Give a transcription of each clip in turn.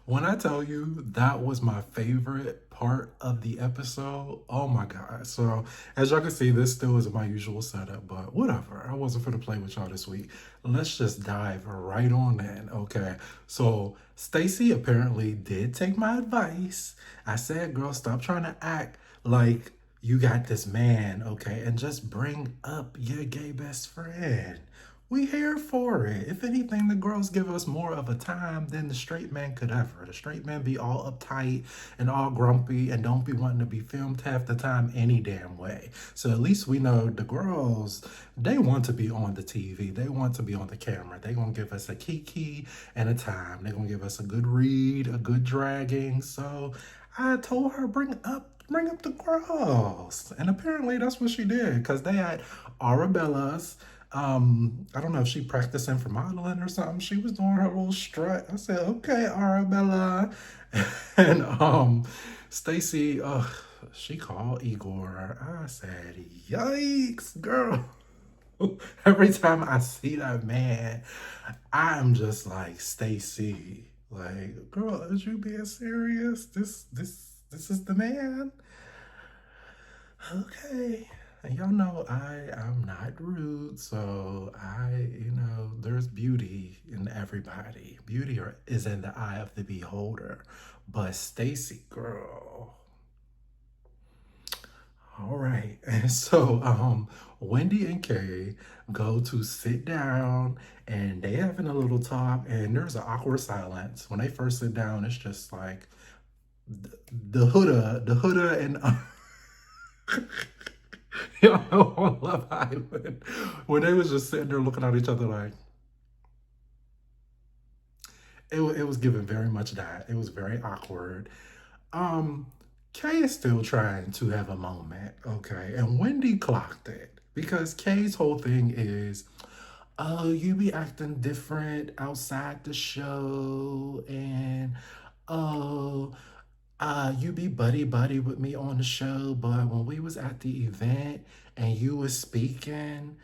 When I tell you that was my favorite part of the episode, oh my God. So, as y'all can see, this still isn't my usual setup, but whatever. I wasn't going to play with y'all this week. Let's just dive right on in, okay? So, Stacy apparently did take my advice. I said, girl, stop trying to act like you got this man, okay? And just bring up your gay best friend. We here for it. If anything, the girls give us more of a time than the straight man could ever. The straight man be all uptight and all grumpy and don't be wanting to be filmed half the time any damn way. So at least we know the girls, they want to be on the TV. They want to be on the camera. They gonna give us a kiki and a time. They gonna give us a good read, a good dragging. So I told her bring up the girls. And apparently that's what she did because they had Arabella's. I don't know if she practicing for modeling or something. She was doing her little strut. I said, okay, Arabella. And Stacy, she called Igor. I said, yikes, girl. Every time I see that man, I'm just like, Stacy, like, girl, is you being serious? This is the man? Okay. And y'all know I'm not rude, so there's beauty in everybody. Is in the eye of the beholder. But Stacy, girl. All right. And so Wendy and Kay go to sit down and they having a little talk and there's an awkward silence. When they first sit down, it's just like the Huda and y'all know on Love Island when they was just sitting there looking at each other like it was given very much that. It was very awkward. Um, Kay is still trying to have a moment, okay? And Wendy clocked it because Kay's whole thing is, oh, you be acting different outside the show, and oh, you be buddy buddy with me on the show, but when we was at the event and you was speaking,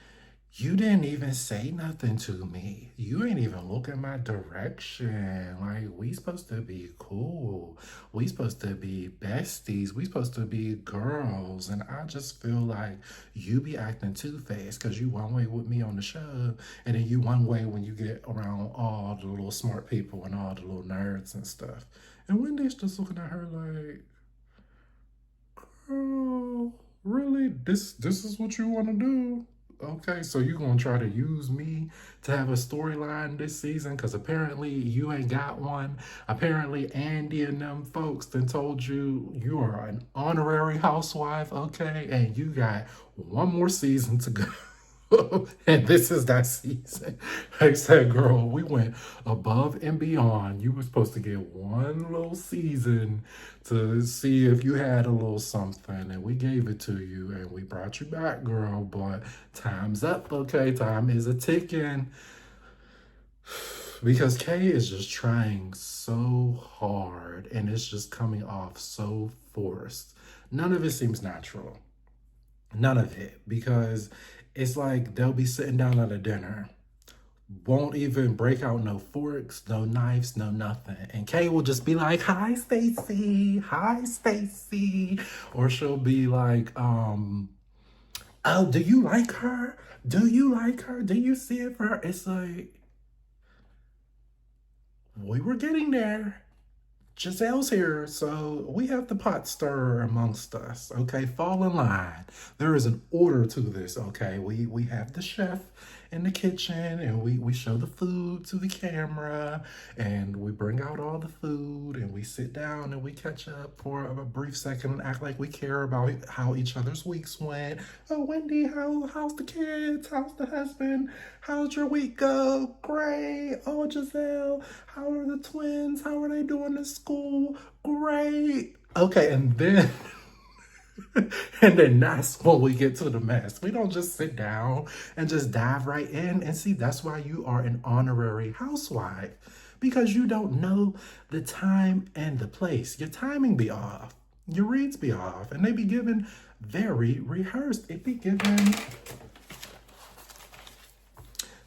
you didn't even say nothing to me. You ain't even look in my direction. Like, we supposed to be cool. We supposed to be besties. We supposed to be girls. And I just feel like you be acting two-faced because you one way with me on the show, and then you one way when you get around all the little smart people and all the little nerds and stuff. And Wendy's just looking at her like, girl, really? This is what you want to do? Okay, so you gonna try to use me to have a storyline this season? Cause apparently you ain't got one. Apparently Andy and them folks then told you you are an honorary housewife, okay? And you got one more season to go. And this is that season. I said, girl, we went above and beyond. You were supposed to get one little season to see if you had a little something, and we gave it to you, and we brought you back, girl. But time's up, okay? Time is a ticking. Because Kay is just trying so hard, and it's just coming off so forced. None of it seems natural. None of it, because it's like they'll be sitting down at a dinner, won't even break out no forks, no knives, no nothing. And Kay will just be like, hi, Stacy. Hi, Stacy. Or she'll be like, oh, do you like her? Do you like her? Do you see it for her? It's like, we were getting there. Giselle's here, so we have the pot stirrer amongst us. Okay, fall in line. There is an order to this. Okay, we have the chef in the kitchen, and we show the food to the camera, and we bring out all the food, and we sit down and we catch up for a brief second and act like we care about how each other's weeks went. Oh, Wendy, how's the kids? How's the husband? How's your week go? Great. Oh, Gizelle, how are the twins? How are they doing in school? Great. Okay, and then and then that's when we get to the mess. We don't just sit down and just dive right in. And see, that's why you are an honorary housewife, because you don't know the time and the place. Your timing be off. Your reads be off. And they be given very rehearsed. It be given,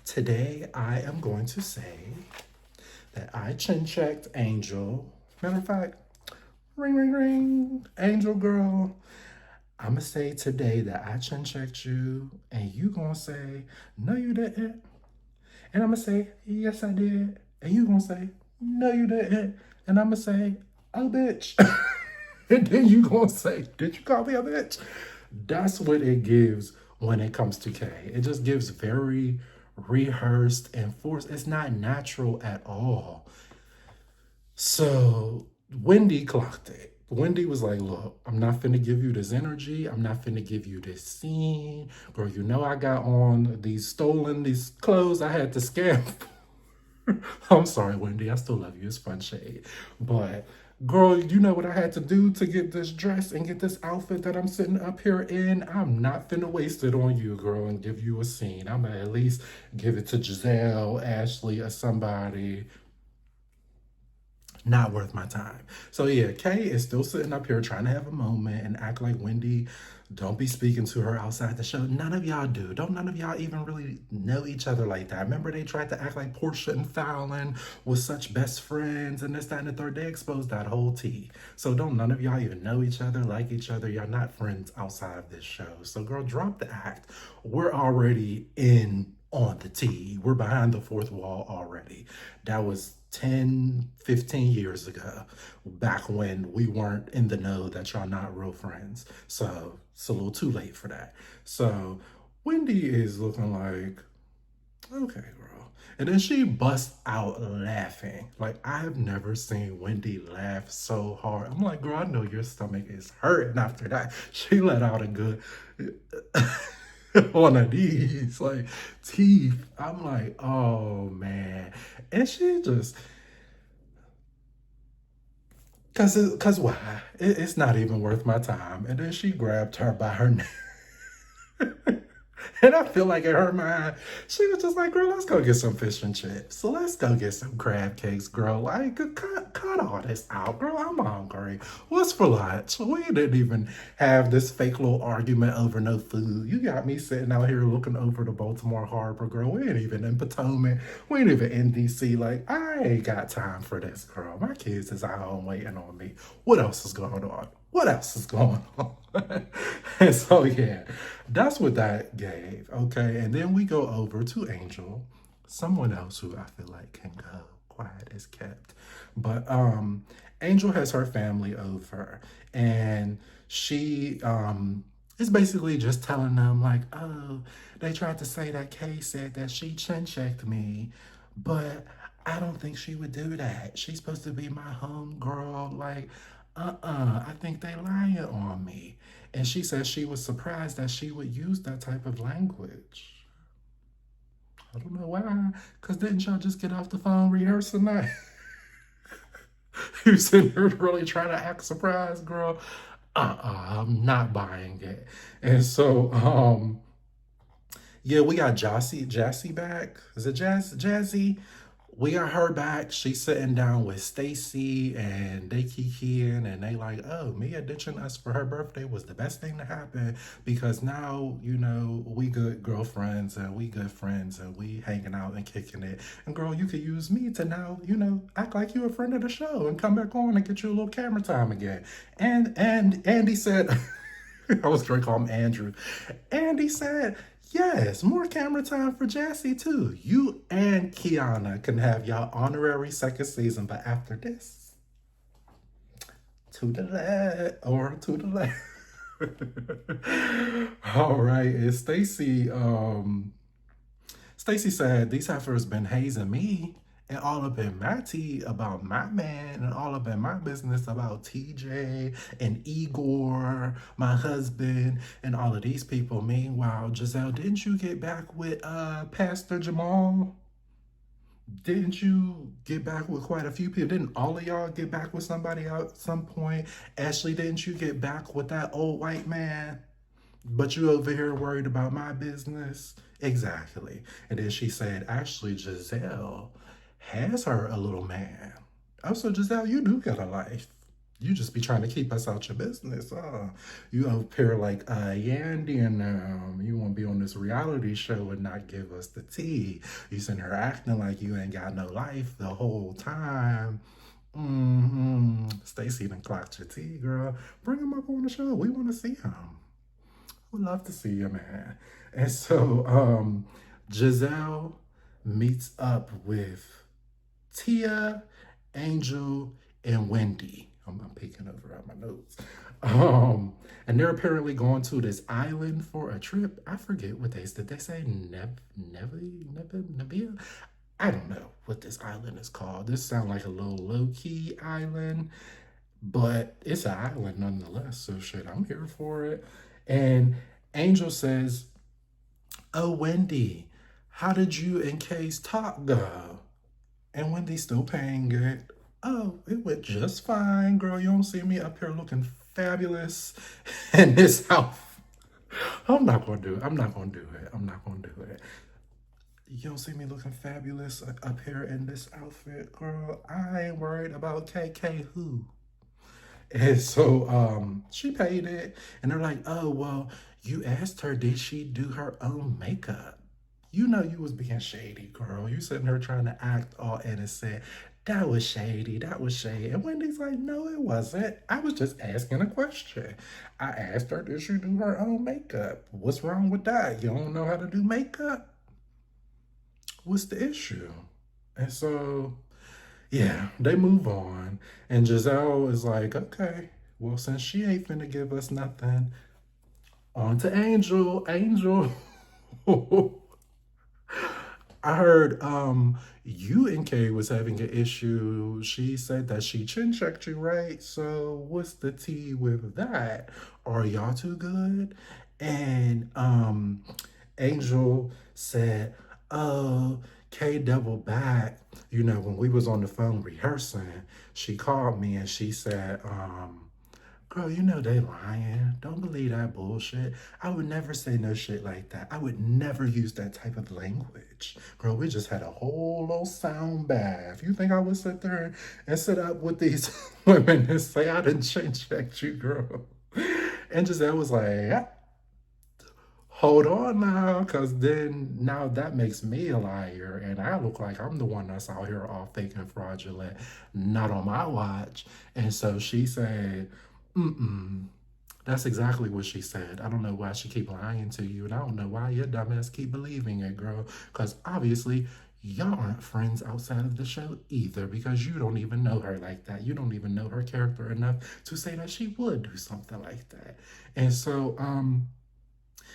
today I am going to say that I chin checked Angel. Matter of fact, ring, ring, ring, Angel girl. I'ma say today that I chin checked you, and you gonna say, no, you didn't. And I'ma say, yes, I did. And you gonna say, no, you didn't. And I'ma say, oh, bitch. And then you gonna say, did you call me a bitch? That's what it gives when it comes to Kay. It just gives very rehearsed and forced. It's not natural at all. So Wendy clocked it. Wendy was like, look, I'm not finna give you this energy. I'm not finna give you this scene. Girl, you know I got on these clothes I had to scam. I'm sorry, Wendy. I still love you. It's fun shade. But girl, you know what I had to do to get this dress and get this outfit that I'm sitting up here in? I'm not finna waste it on you, girl, and give you a scene. I'm gonna at least give it to Gizelle, Ashley, or somebody. Not worth my time. So yeah, Kay is still sitting up here trying to have a moment and act like Wendy don't be speaking to her outside the show. None of y'all do. Don't none of y'all even really know each other like that. Remember they tried to act like Portia and Fallon was such best friends and this, that, and the third. They exposed that whole tea. So don't none of y'all even know each other, like each other. Y'all not friends outside of this show. So girl, drop the act. We're already in on the tea. We're behind the fourth wall already. That was 10, 15 years ago, back when we weren't in the know that y'all not real friends. So it's a little too late for that. So Wendy is looking like, okay, girl. And then she busts out laughing. Like, I have never seen Wendy laugh so hard. I'm like, girl, I know your stomach is hurting after that. She let out a good on her knees, like teeth. I'm like, oh man. And she just, cause why? It's not even worth my time. And then she grabbed her by her neck. And I feel like in her mind, she was just like, girl, let's go get some fish and chips. So let's go get some crab cakes, girl. Like, cut all this out, girl. I'm hungry. What's for lunch? We didn't even have this fake little argument over no food. You got me sitting out here looking over the Baltimore Harbor, girl. We ain't even in Potomac. We ain't even in DC. Like, I ain't got time for this, girl. My kids is at home waiting on me. What else is going on? What else is going on? And so, yeah, that's what that gave. Okay. And then we go over to Angel, someone else who I feel like can go quiet as kept. But Angel has her family over and she is basically just telling them, like, oh, they tried to say that Kay said that she chin checked me, but I don't think she would do that. She's supposed to be my home girl. Like, I think they lying on me. And she said she was surprised that she would use that type of language. I don't know why. Because didn't y'all just get off the phone rehearsing that? You sitting here really trying to act surprised, girl. I'm not buying it. And so, yeah, we got Jassy back. Is it Jazzy? We got her back. She's sitting down with Stacy and they kikiing and they like, oh, Mia ditching us for her birthday was the best thing to happen because now, you know, we good girlfriends and we good friends and we hanging out and kicking it. And girl, you could use me to now, you know, act like you a friend of the show and come back on and get you a little camera time again. And Andy said, I was trying to call him Andrew. Andy said, yes, more camera time for Jassy too. You and Keiarna can have y'all honorary second season, but after this, to the left or to the left. All right, and Stacy said these heifers been hazing me and all up in my tea about my man and all up in my business about TJ and Igor, my husband, and all of these people. Meanwhile, Gizelle, didn't you get back with Pastor Jamal? Didn't you get back with quite a few people? Didn't all of y'all get back with somebody at some point? Ashley, didn't you get back with that old white man? But you over here worried about my business? Exactly. And then she said, actually, Gizelle has her a little man. Oh, so Gizelle, you do got a life. You just be trying to keep us out your business. You up here like Yandy and you want to be on this reality show and not give us the tea. You sitting here acting like you ain't got no life the whole time. Stacey done clocked your tea, girl. Bring him up on the show. We want to see him. We'd love to see you, man. And so Gizelle meets up with Tia, Angel, and Wendy. I'm peeking over at my notes. And they're apparently going to this island for a trip. I forget what did they say? Nebia? I don't know what this island is called. This sounds like a little low-key island, but it's an island nonetheless. So shit, I'm here for it. And Angel says, "Oh, Wendy, how did you and Kay's talk go?" And Wendy's still paying it. "Oh, it went just fine, girl. You don't see me up here looking fabulous in this outfit." I'm not gonna do it. I'm not gonna do it. I'm not gonna do it. You don't see me looking fabulous up here in this outfit, girl. I ain't worried about KK who. And so she paid it, and they're like, "Oh, well, you asked her, did she do her own makeup?" You know you was being shady, girl. You sitting there trying to act all innocent. That was shady. That was shady. And Wendy's like, "No, it wasn't. I was just asking a question. I asked her, did she do her own makeup? What's wrong with that? You don't know how to do makeup? What's the issue?" And so yeah, they move on. And Gizelle is like, "Okay, well, since she ain't finna give us nothing, on to Angel. Angel." I heard you and Kay was having an issue. She said that she chin checked you, right? So what's the tea with that? Are y'all too good? And Angel said, "Oh, Kay doubled back. You know, when we was on the phone rehearsing, she called me and she said, girl, you know they lying. Don't believe that bullshit. I would never say no shit like that. I would never use that type of language. Girl, we just had a whole little sound bath. You think I would sit there and sit up with these women and say I didn't change check you, girl?" And Giselle was like, "Hold on now, because then now that makes me a liar, and I look like I'm the one that's out here all fake and fraudulent. Not on my watch." And so she said, "Mm-mm." That's exactly what she said. "I don't know why she keep lying to you, and I don't know why your dumbass keep believing it, girl. Because obviously, y'all aren't friends outside of the show either, because you don't even know her like that. You don't even know her character enough to say that she would do something like that." And so,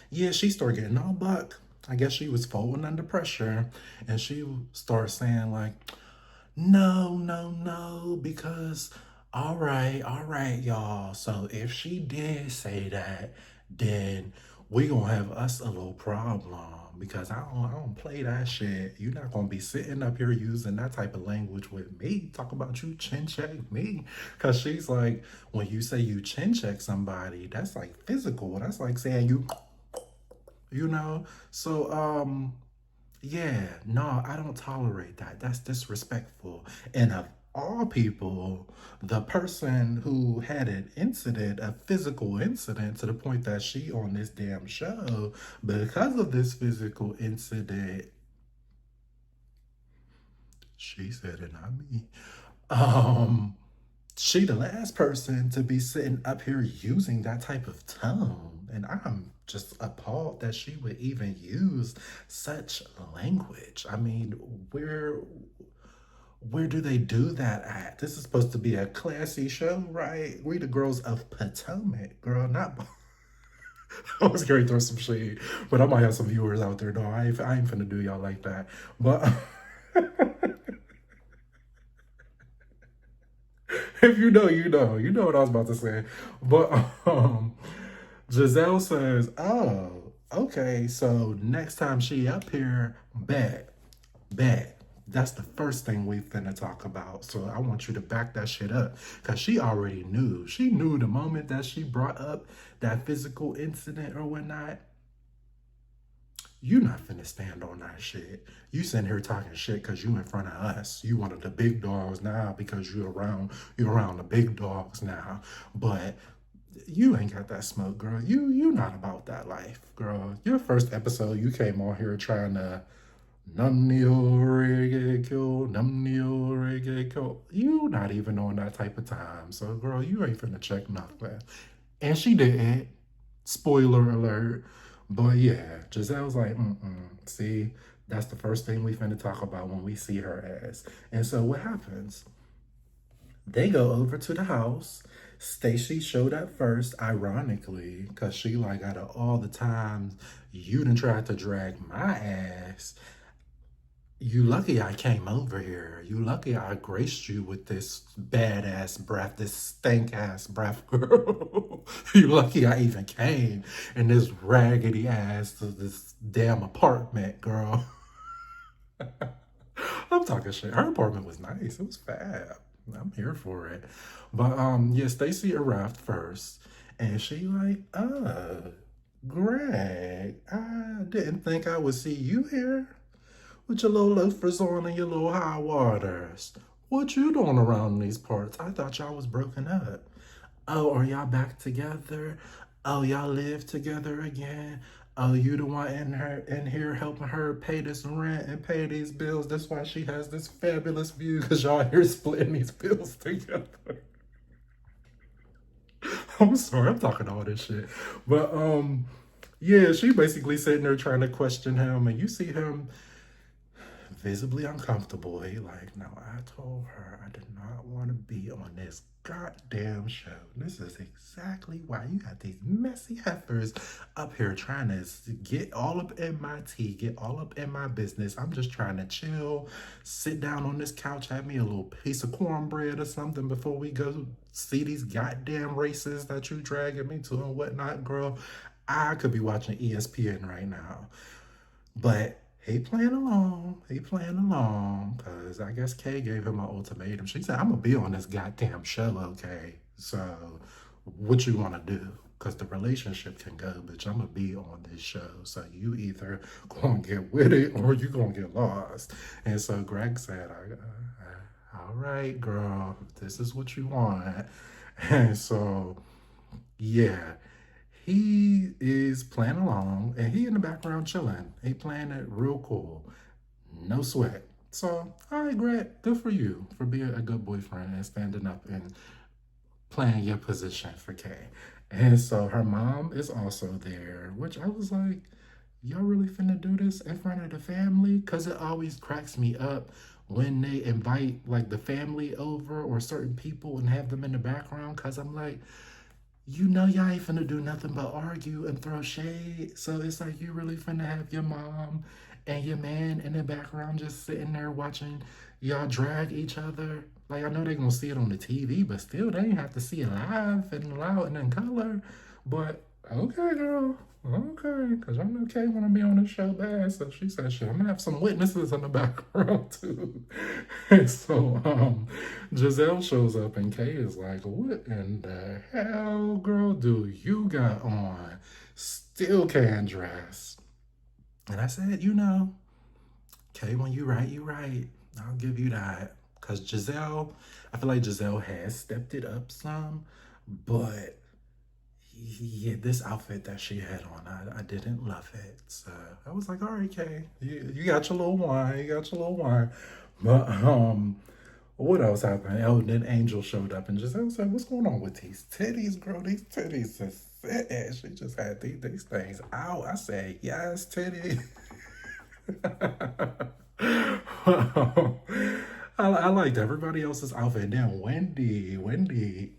yeah, she started getting all buck. I guess she was folding under pressure, and she started saying like, "No, no, no, because all right, y'all. So if she did say that, then we gonna have us a little problem, because I don't play that shit. You're not gonna be sitting up here using that type of language with me. Talk about you chin check me." Cause she's like, when you say you chin check somebody, that's like physical. That's like saying you know. So yeah, no, I don't tolerate that. That's disrespectful. And of all people, the person who had an incident, a physical incident, to the point that she on this damn show because of this physical incident, she said it, not me. Um, she the last person to be sitting up here using that type of tone. And I'm just appalled that she would even use such language. I mean, where do they do that at? This is supposed to be a classy show, right? We the girls of Potomac, girl, not I was going to throw some shade, but I might have some viewers out there. No, I ain't finna do y'all like that. But if you know, you know. You know what I was about to say. But Gizelle says, "Oh, okay, so next time she up here, bet, bet. That's the first thing we finna talk about. So I want you to back that shit up." Cause she already knew. She knew the moment that she brought up that physical incident or whatnot. You not finna stand on that shit. You sitting here talking shit because you in front of us. You one of the big dogs now because you around the big dogs now. But you ain't got that smoke, girl. You not about that life, girl. Your first episode, you came on here trying to num neo reggae kill. You not even on that type of time. So girl, you ain't finna check nothing. And she didn't. Spoiler alert. But yeah, Giselle's like, see, that's the first thing we finna talk about when we see her ass. And so what happens? They go over to the house. Stacy showed up first, ironically, because she like out of all the times you done tried to drag my ass. You lucky I came over here. You lucky I graced you with this badass breath, this stank ass breath, girl. You lucky I even came in this raggedy ass to this damn apartment, girl. I'm talking shit. Her apartment was nice. It was fab. I'm here for it. But yeah, Stacy arrived first and she like, Greg, I didn't think I would see you here with your little loafers on and your little high waters. What you doing around these parts? I thought y'all was broken up. Oh, are y'all back together? Oh, y'all live together again? Oh, you the one in here helping her pay this rent and pay these bills. That's why she has this fabulous view because y'all here splitting these bills together. I'm sorry, I'm talking all this shit. But yeah, she basically sitting there trying to question him, and you see him visibly uncomfortable. He like, no, I told her I did not want to be on this goddamn show. This is exactly why you got these messy heifers up here trying to get all up in my tea, get all up in my business. I'm just trying to chill, sit down on this couch, have me a little piece of cornbread or something before we go see these goddamn races that you dragging me to and whatnot, girl. I could be watching ESPN right now. But he playing along. He playing along because I guess Kay gave him an ultimatum. She said, I'm going to be on this goddamn show, okay? So what you want to do? Because the relationship can go, bitch. I'm going to be on this show. So you either going to get with it or you going to get lost. And so Greg said, all right, girl, this is what you want. And so, yeah, he is playing along and he in the background chilling. He playing it real cool. No sweat. So, all right, Greg, good for you for being a good boyfriend and standing up and playing your position for Kay. And so her mom is also there, which I was like, y'all really finna do this in front of the family? Because it always cracks me up when they invite like the family over or certain people and have them in the background. Because I'm like, you know y'all ain't finna do nothing but argue and throw shade. So it's like you really finna have your mom and your man in the background just sitting there watching y'all drag each other. Like I know they gonna see it on the TV, but still they ain't have to see it live and loud and in color. But okay, girl. Okay, because I know Kay want to be on the show bad, so she said, shit, I'm going to have some witnesses in the background, too. And so, Gizelle shows up, and Kay is like, what in the hell, girl, do you got on? Still can't dress. And I said, Kay, when you right, you right. I'll give you that. Because Gizelle, I feel like Gizelle has stepped it up some, but yeah, this outfit that she had on, I didn't love it. So I was like, all right, Kay, you got your little wine, you got your little wine. But what else happened? Oh, then Angel showed up and just said, what's going on with these titties, girl? These titties is fat. She just had these things out. I said, yes, titty. I liked everybody else's outfit. And then Wendy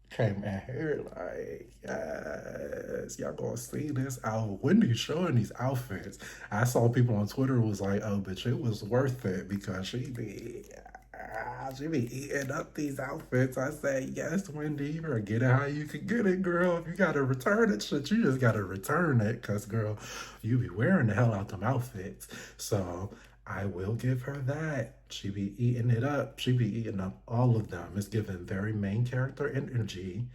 came in here like, yes, y'all gonna see this out. Wendy's showing these outfits. I saw people on Twitter was like, oh, bitch, it was worth it because she be eating up these outfits. I say, yes, Wendy, you better get it how you can get it, girl. If you gotta return it, shit, you just gotta return it, cause girl, you be wearing the hell out them outfits. So I will give her that. She be eating it up. She be eating up all of them. It's giving very main character energy.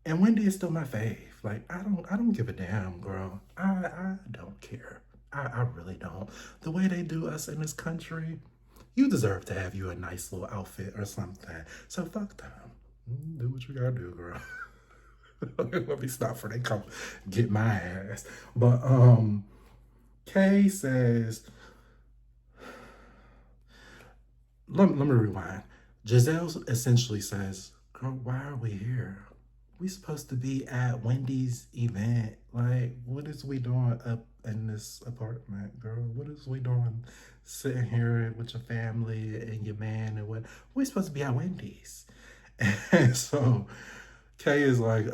And Wendy is still my fave. Like I don't give a damn, girl. I don't care. I really don't. The way they do us in this country, you deserve to have you a nice little outfit or something. So fuck them. Do what you gotta do, girl. Let me stop for they come get my ass. But Kay says, let me rewind. Gizelle essentially says, girl, why are we here? We supposed to be at Wendy's event. Like, what is we doing up in this apartment, girl? What is we doing sitting here with your family and your man and what? We supposed to be at Wendy's. And so Kay is like,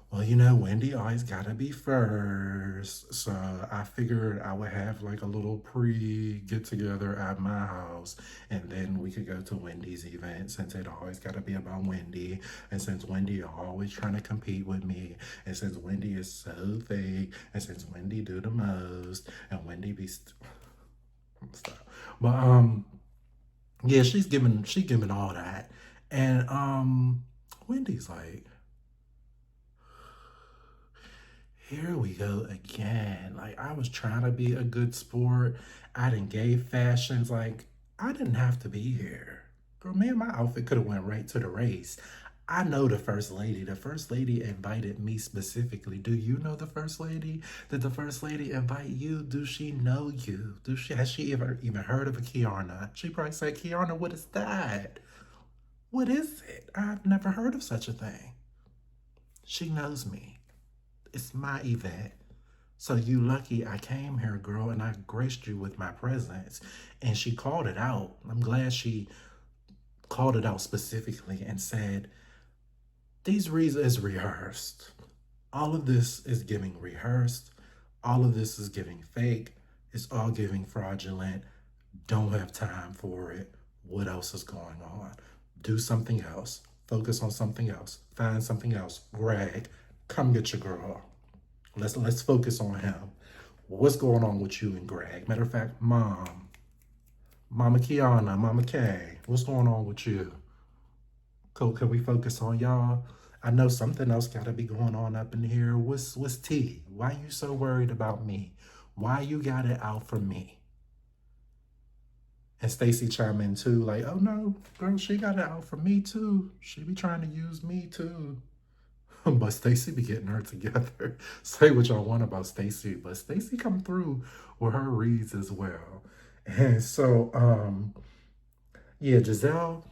well, you know, Wendy always gotta be first. So I figured I would have like a little pre get together at my house, and then we could go to Wendy's event since it always gotta be about Wendy. And since Wendy always trying to compete with me, and since Wendy is so fake, and since Wendy do the most, and Wendy be stop. But yeah, she giving all that. And Wendy's like, here we go again. Like, I was trying to be a good sport. I didn't gave fashions. Like, I didn't have to be here. Girl, me and my outfit could have went right to the race. I know the first lady. The first lady invited me specifically. Do you know the first lady? Did the first lady invite you? Do she know you? Has she ever even heard of a Keiarna? She probably said, Keiarna, what is that? What is it? I've never heard of such a thing. She knows me. It's my event. So you lucky I came here, girl, and I graced you with my presence. And she called it out. I'm glad she called it out specifically and said, these reasons is rehearsed. All of this is giving rehearsed. All of this is giving fake. It's all giving fraudulent. Don't have time for it. What else is going on? Do something else. Focus on something else. Find something else. Greg, come get your girl. Let's focus on him. What's going on with you and Greg? Matter of fact, Mama Keiarna, Mama Kay, what's going on with you? Can we focus on y'all? I know something else gotta be going on up in here. What's tea? Why you so worried about me? Why you got it out for me? And Stacy chime in too, like, oh no, girl, she got it out for me too. She be trying to use me too. But Stacy be getting her together. Say what y'all want about Stacy, but Stacy come through with her reads as well. And so, yeah, Gizelle,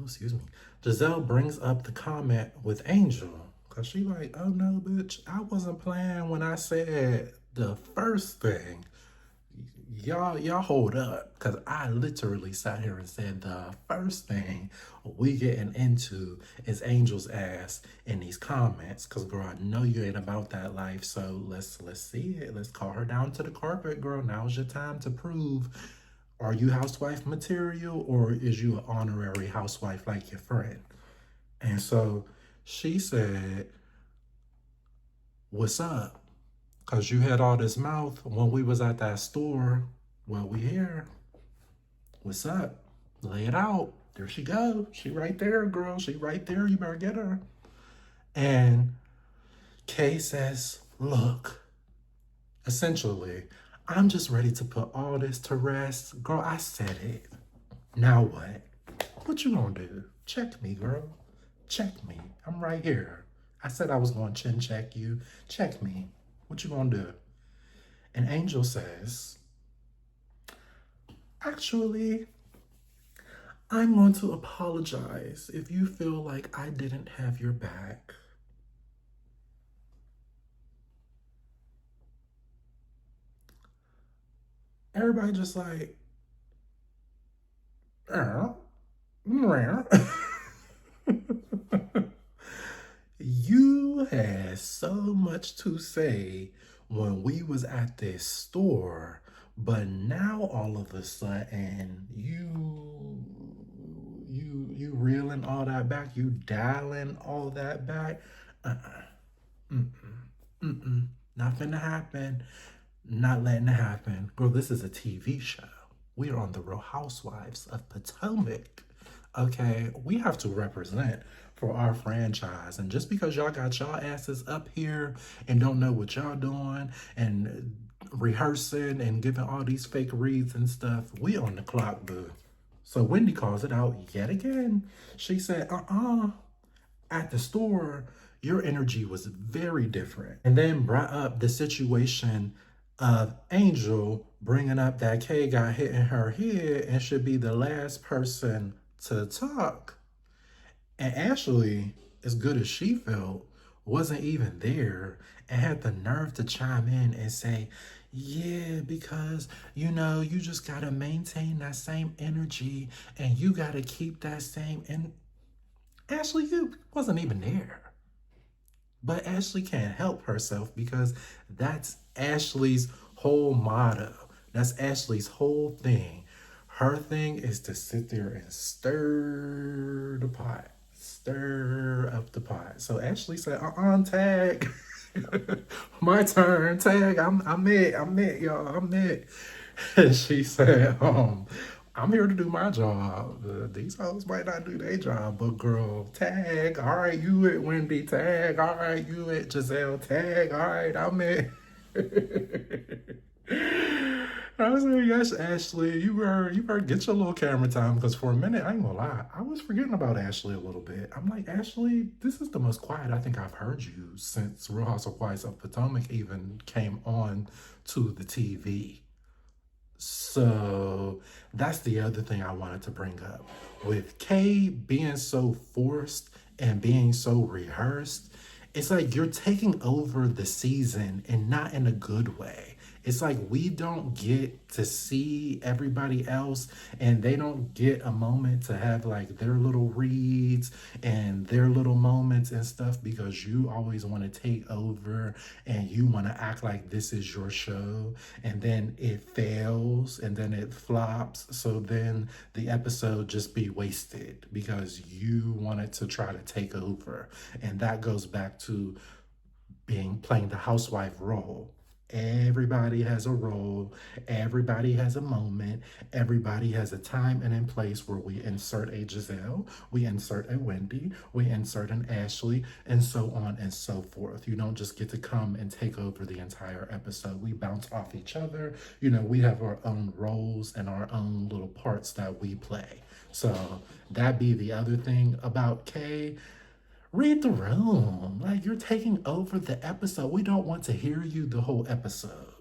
excuse me, Gizelle brings up the comment with Angel. Cause she like, oh no, bitch, I wasn't playing when I said the first thing. Y'all hold up, because I literally sat here and said the first thing we getting into is Angel's ass in these comments. Because, girl, I know you ain't about that life, so let's see it. Let's call her down to the carpet, girl. Now's your time to prove, are you housewife material, or is you an honorary housewife like your friend? And so she said, what's up? Because you had all this mouth when we was at that store. Well, we here. What's up? Lay it out. There she go. She right there, girl. She right there. You better get her. And Kay says, look, essentially, I'm just ready to put all this to rest. Girl, I said it. Now what? What you gonna do? Check me, girl. Check me. I'm right here. I said I was gonna chin check you. Check me. What you gonna do? And Angel says, actually, I'm going to apologize if you feel like I didn't have your back. Everybody just like, you had so much to say when we was at this store, but now all of a sudden you reeling all that back, you dialing all that back. Not finna happen. Not letting it happen. Girl, this is a TV show. We are on the Real Housewives of Potomac. Okay, we have to represent for our franchise. And just because y'all got y'all asses up here and don't know what y'all doing and rehearsing and giving all these fake reads and stuff, we on the clock, boo. So Wendy calls it out yet again. She said, at the store, your energy was very different. And then brought up the situation of Angel bringing up that Kay got hit in her head and should be the last person to talk. And Ashley, as good as she felt, wasn't even there and had the nerve to chime in and say, yeah, because you just gotta maintain that same energy and you gotta keep that same. And Ashley, you wasn't even there. But Ashley can't help herself because that's Ashley's whole motto. That's Ashley's whole thing. Her thing is to sit there and stir the pot, stir up the pot. So Ashley said, tag. My turn, tag. I'm it, y'all. I'm it. And she said, I'm here to do my job. These hoes might not do their job, but girl, tag. All right, you it, Wendy. Tag. All right, you it, Gizelle. Tag. All right, I'm it. I was like, yes, Ashley, you better get your little camera time because for a minute, I ain't gonna lie, I was forgetting about Ashley a little bit. I'm like, Ashley, this is the most quiet I think I've heard you since Real Housewives of Potomac even came on to the TV. So that's the other thing I wanted to bring up. With Kay being so forced and being so rehearsed, it's like you're taking over the season and not in a good way. It's like we don't get to see everybody else and they don't get a moment to have like their little reads and their little moments and stuff because you always want to take over and you want to act like this is your show and then it fails and then it flops. So then the episode just be wasted because you wanted to try to take over. And that goes back to playing the housewife role. Everybody has a role, everybody has a moment, everybody has a time and a place where we insert a Gizelle, we insert a Wendy, we insert an Ashley, and so on and so forth. You don't just get to come and take over the entire episode. We bounce off each other. We have our own roles and our own little parts that we play. So that be the other thing about Kay. Read the room. Like you're taking over the episode. We don't want to hear you the whole episode.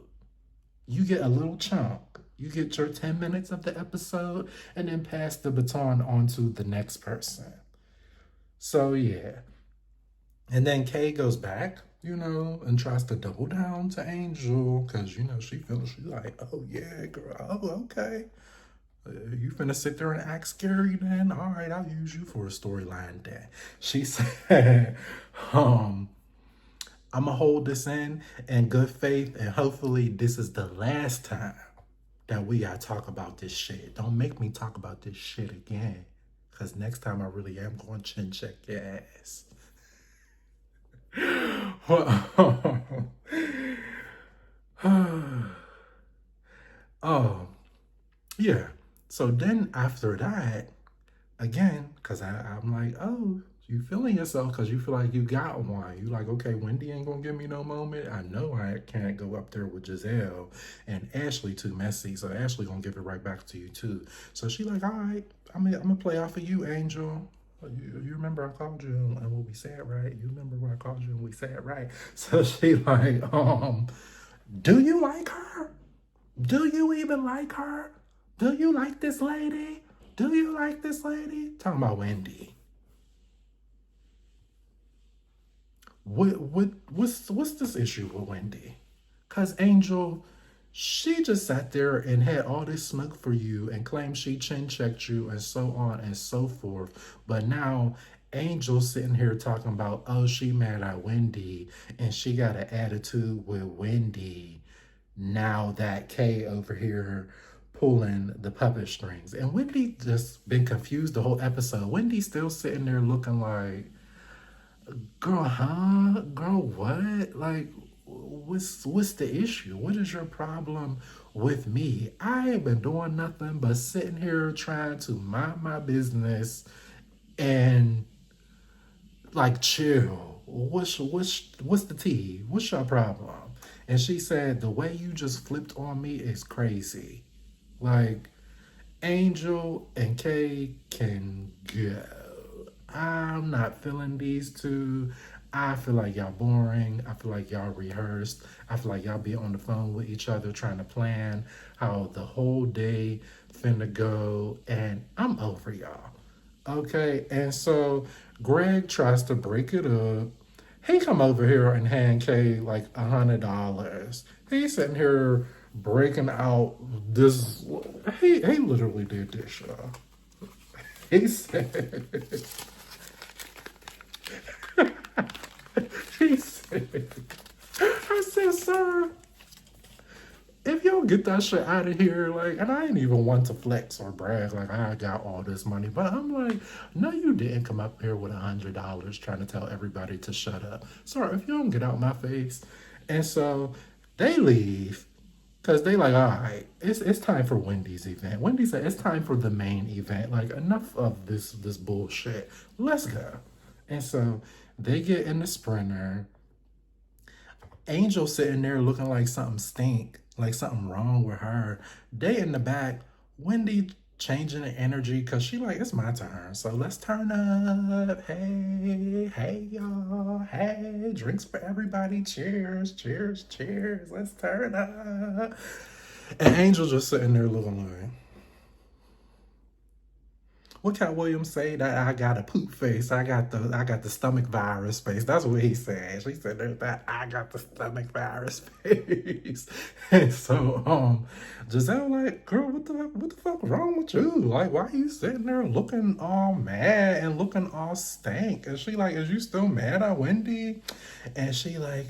You get a little chunk. You get your 10 minutes of the episode and then pass the baton on to the next person. So yeah. And then Kay goes back, and tries to double down to Angel because, she's like, oh yeah, girl, oh, okay. You finna sit there and act scary then? All right, I'll use you for a storyline then. She said, I'ma hold this in good faith, and hopefully this is the last time that we gotta talk about this shit. Don't make me talk about this shit again. Cause next time I really am going to chin check your ass. Oh, yeah. So then after that, again, because I'm like, oh, you feeling yourself because you feel like you got one. You like, okay, Wendy ain't gonna give me no moment. I know I can't go up there with Gizelle and Ashley too messy. So Ashley gonna give it right back to you too. So she like, all right, I'm gonna play off of you, Angel. You remember I called you and what we said, right? You remember when I called you and we said, right? So she like, do you like her? Do you even like her? Do you like this lady? Do you like this lady? Talking about Wendy. What's this issue with Wendy? Cause Angel, she just sat there and had all this smoke for you and claimed she chin checked you and so on and so forth. But now Angel sitting here talking about, oh, she mad at Wendy and she got an attitude with Wendy. Now that Kay over here pulling the puppet strings. And Wendy just been confused the whole episode. Wendy's still sitting there looking like, girl, huh? Girl, what? Like, what's the issue? What is your problem with me. I ain't been doing nothing but sitting here trying to mind my business and like chill. What's the tea? What's your problem? And she said, the way you just flipped on me is crazy. Like, Angel and Kay can go. I'm not feeling these two. I feel like y'all boring. I feel like y'all rehearsed. I feel like y'all be on the phone with each other trying to plan how the whole day finna go. And I'm over y'all. Okay, and so Greg tries to break it up. He come over here and hand Kay like $100. He's sitting here breaking out this. He literally did this, y'all. He said, he said, I said, sir, if y'all get that shit out of here, like, and I ain't even want to flex or brag, like, I got all this money, but I'm like, no, you didn't come up here with $100 trying to tell everybody to shut up. Sorry, if you don't get out my face. And so they leave because they like, all right, it's time for Wendy's event. Wendy said, it's time for the main event. Like, enough of this bullshit. Let's go. And so they get in the Sprinter. Angel sitting there looking like something stink, like something wrong with her. They in the back, Wendy changing the energy because she like, it's my turn. So let's turn up. Hey, y'all. Hey, drinks for everybody. Cheers, cheers, cheers. Let's turn up. And Angel just sitting there looking like, what Cat Williams say that I got a poop face? I got the stomach virus face. That's what he said. She said that I got the stomach virus face. And so Gizelle like, girl, what the fuck wrong with you? Like, why are you sitting there looking all mad and looking all stank? And she like, is you still mad at Wendy? And she like,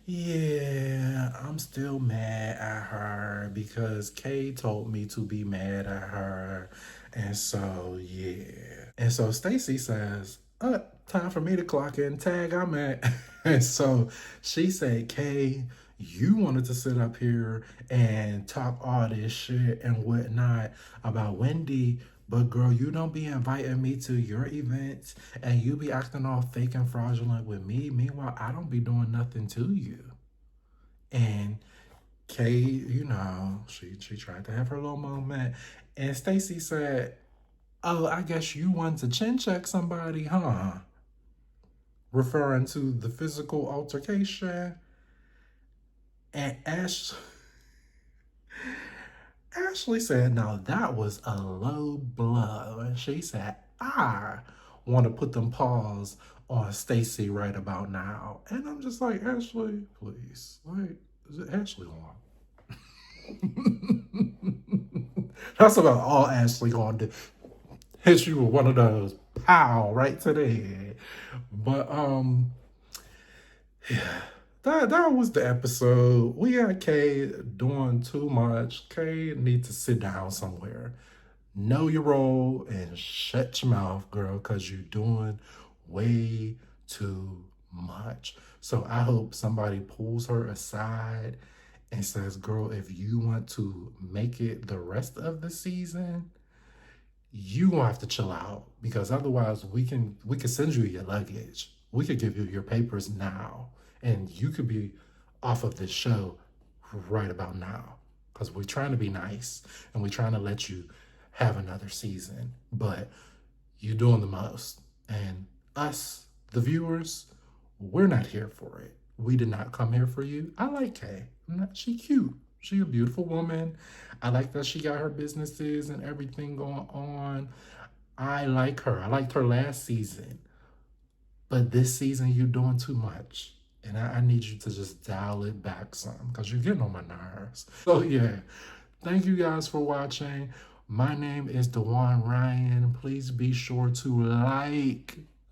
yeah, I'm still mad at her because Kay told me to be mad at her. And so, yeah. And so Stacy says, time for me to clock in, tag, I'm at. And so she said, Kay, you wanted to sit up here and talk all this shit and whatnot about Wendy, but girl, you don't be inviting me to your events and you be acting all fake and fraudulent with me. Meanwhile, I don't be doing nothing to you. And Kay, you know, she tried to have her little moment. And Stacy said, oh, I guess you want to chin check somebody, huh? Referring to the physical altercation. And Ashley said, now that was a low blow. And she said, I want to put them paws on Stacy right about now. And I'm just like, Ashley, please. Like, is it Ashley on? That's about all Ashley gonna do. Hit you with one of those, pow, right to the head. But yeah, that was the episode. We got Kay doing too much. Kay need to sit down somewhere. Know your role and shut your mouth, girl, because you're doing way too much. So I hope somebody pulls her aside and says, girl, if you want to make it the rest of the season, you gonna have to chill out, because otherwise we can send you your luggage. We could give you your papers now and you could be off of this show right about now, because we're trying to be nice and we're trying to let you have another season, but you're doing the most. And us, the viewers, we're not here for it. We did not come here for you. I like Kay. She cute. She a beautiful woman. I like that she got her businesses and everything going on. I like her. I liked her last season. But this season, you're doing too much. And I need you to just dial it back some, because you're getting on my nerves. So yeah, thank you guys for watching. My name is Dewan Ryan. Please be sure to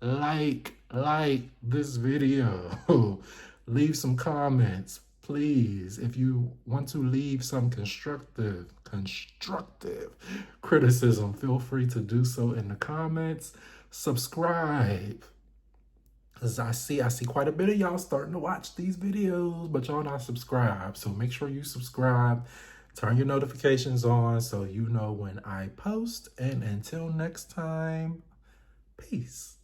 like this video. Leave some comments, please. If you want to leave some constructive criticism, feel free to do so in the comments. Subscribe, because I see quite a bit of y'all starting to watch these videos, but y'all not subscribed. So make sure you subscribe. Turn your notifications on so you know when I post. And until next time, peace.